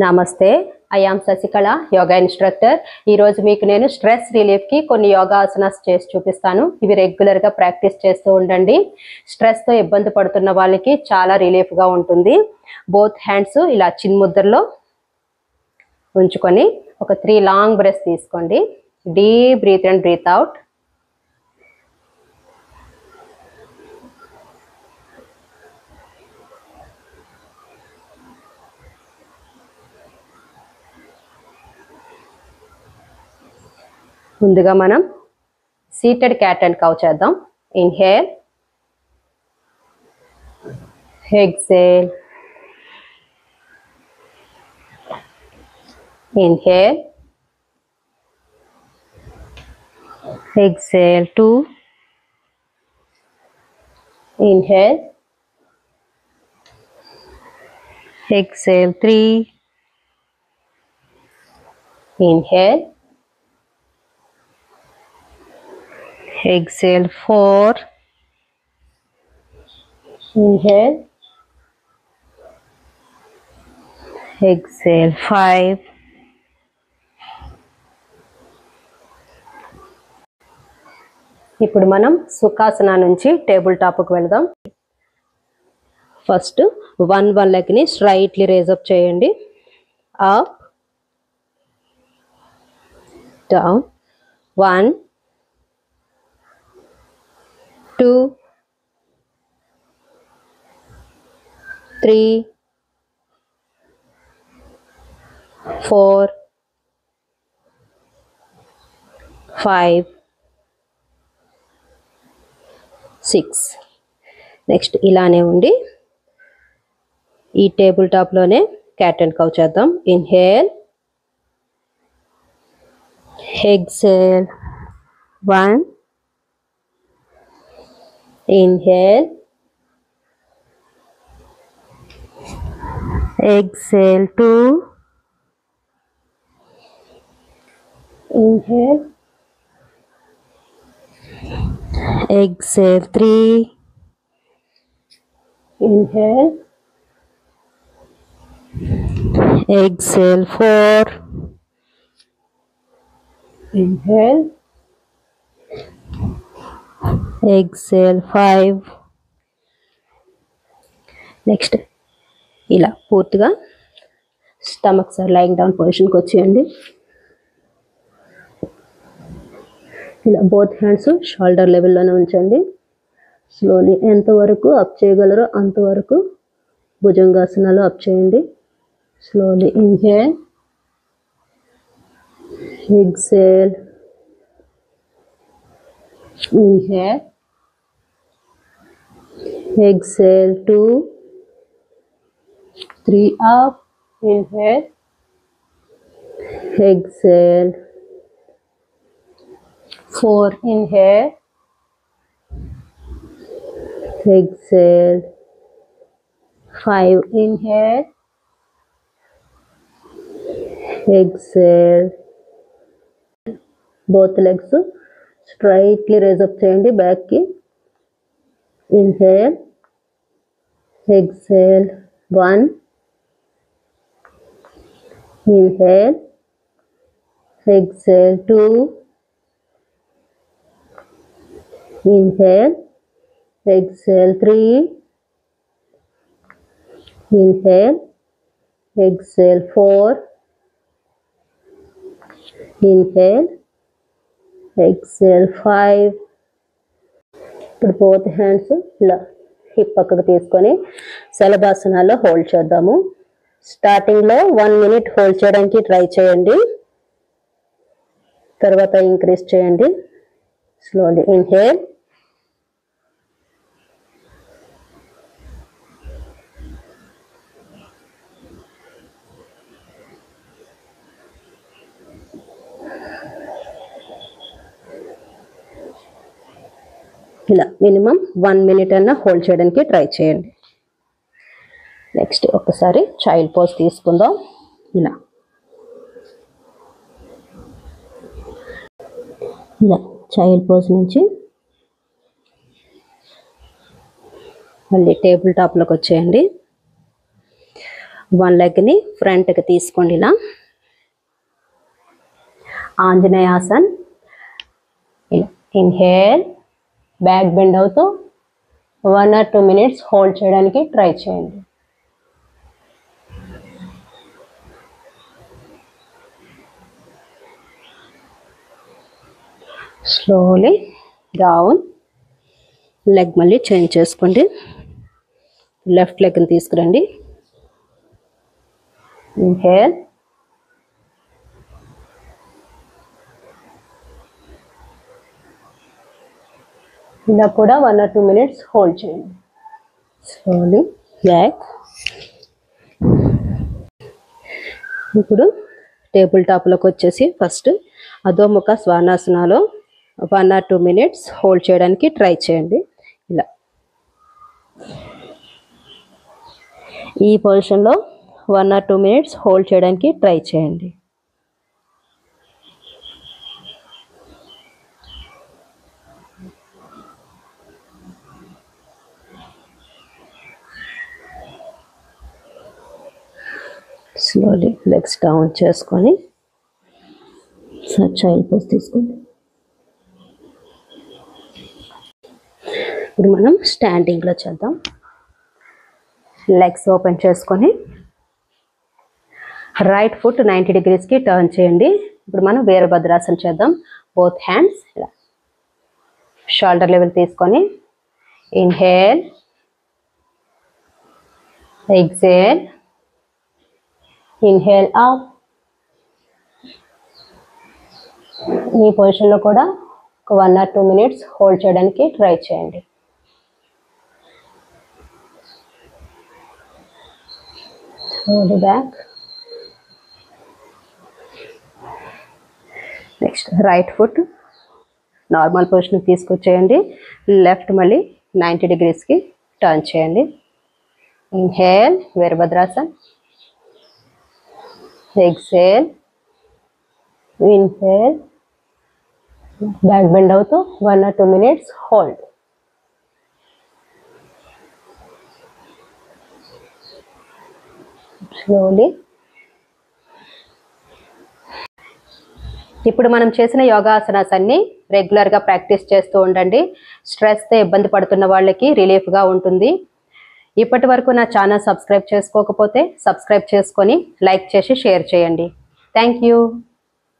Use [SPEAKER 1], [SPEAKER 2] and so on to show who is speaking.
[SPEAKER 1] నమస్తే, I am Sasikala, yoga instructor. ఈరోజు మీకు నేను స్ట్రెస్ రిలీఫ్కి కొన్ని యోగాసనాస్ చేసి చూపిస్తాను. ఇవి రెగ్యులర్గా ప్రాక్టీస్ చేస్తూ ఉండండి. స్ట్రెస్తో ఇబ్బంది పడుతున్న వాళ్ళకి చాలా రిలీఫ్గా ఉంటుంది. బోత్ హ్యాండ్స్ ఇలా చిన్ముద్రలో ఉంచుకొని ఒక 3 లాంగ్ బ్రెత్స్ తీసుకోండి. Deep breath and breathe out. ముందుగా మనం సీటెడ్ క్యాట్ అండ్ కౌ చేద్దాం. Inhale, exhale, inhale, exhale 2, inhale, exhale 3, inhale, exhale 4, inhale, exhale 5, ఇప్పుడు మనం సుఖాసన నుంచి టేబుల్ టాప్కి వెళ్దాం. ఫస్ట్ వన్ లెగ్ని స్ట్రైట్లీ రేజ్ అప్ చేయండి. Up, down, 1, 2, 3, 4, 5, 6. నెక్స్ట్ ఇలానే ఉండి ఈ టేబుల్ టాప్లోనే క్యాట్ అండ్ కౌ చేద్దాం. Inhale, exhale 1, inhale, exhale 2, inhale, exhale 3, inhale, exhale 4, inhale, exhale 5. Next ఇలా పూర్తిగా స్టమక్ సార్ లైయింగ్ డౌన్ పొజిషన్కి వచ్చేయండి. ఇలా బోత్ హ్యాండ్స్ షోల్డర్ లెవెల్లోనే ఉంచండి. స్లోలీ ఎంతవరకు అప్ చేయగలరో అంతవరకు భుజంగాసనాలు అప్ చేయండి. Slowly inhale, exhale, inhale, exhale 2, 3 up, inhale, exhale 4, inhale, exhale 5, inhale, exhale. both legs straightly raise up చేయండి బ్యాక్ కి. inhale, exhale 1, inhale, exhale 2, inhale, exhale 3, inhale, exhale 4, inhale, exhale 5. ఇప్పుడు both hands ఇలా hip పక్కకు తీసుకొని శలభాసనాల్లో hold చేద్దాము. స్టార్టింగ్లో 1 minute hold చేయడానికి try చేయండి. తర్వాత ఇంక్రీజ్ చేయండి. స్లోలీ ఇన్హేల్, ఇలా మినిమం 1 minute అన్నా హోల్డ్ చేయడానికి ట్రై చేయండి. నెక్స్ట్ ఒకసారి చైల్డ్ పోజ్ తీసుకుందాం. ఇలా చైల్డ్ పోజ్ నుంచి మళ్ళీ టేబుల్ టాప్లోకి వచ్చేయండి. వన్ లెగ్ని ఫ్రంట్కి తీసుకోండి. ఇలా ఆంజనేయాసన్. ఇలా ఇన్హేల్, బ్యాక్ బెండ్ అవుతూ 1 or 2 minutes హోల్డ్ చేయడానికి ట్రై చేయండి. Slowly down. లెగ్ మళ్ళీ చేంజ్ చేసుకోండి. లెఫ్ట్ లెగ్ని తీసుకురండి. ఇన్హేల్, ఇలా కూడా 1 or 2 minutes హోల్డ్ చేయండి. Slowly back. ఇప్పుడు టేబుల్ టాప్లోకి వచ్చేసి ఫస్ట్ అధోముఖ శ్వానాసనాలో 1 or 2 minutes హోల్డ్ చేయడానికి ట్రై చేయండి. ఇలా ఈ పొజిషన్లో 1 or 2 minutes హోల్డ్ చేయడానికి ట్రై చేయండి. స్లోలీ లెగ్స్ డౌన్ చేసుకొని చైల్డ్ పోజ్ తీసుకోండి. ఇప్పుడు మనం స్టాండింగ్లో చేద్దాం. లెగ్స్ ఓపెన్ చేసుకొని రైట్ ఫుట్ 90 degreesకి టర్న్ చేయండి. ఇప్పుడు మనం వీరభద్రాసన చేద్దాం. బోత్ హ్యాండ్స్ ఇలా షోల్డర్ లెవెల్ తీసుకొని ఇన్హేల్, ఎక్సేల్, ఇన్హేల్ అప్. ఈ పొజిషన్లో కూడా ఒక 1 or 2 minutes హోల్డ్ చేయడానికి ట్రై చేయండి. Slowly back. Next right foot normal పొజిషన్కి తీసుకొచ్చేయండి. లెఫ్ట్ మళ్ళీ 90 degreesకి టర్న్ చేయండి. Inhale, Virabhadrasan. Exhale, inhale, back bend అవుతూ 1 or 2 minutes హోల్డ్. స్లోలీ. ఇప్పుడు మనం చేసిన యోగాసనాస్ అన్ని రెగ్యులర్గా ప్రాక్టీస్ చేస్తూ ఉండండి. స్ట్రెస్తో ఇబ్బంది పడుతున్న వాళ్ళకి రిలీఫ్గా ఉంటుంది. ఇప్పటి వరకు నా ఛానల్ సబ్స్క్రైబ్ చేసుకోకపోతే సబ్స్క్రైబ్ చేసుకొని లైక్ చేసి షేర్ చేయండి. Thank you.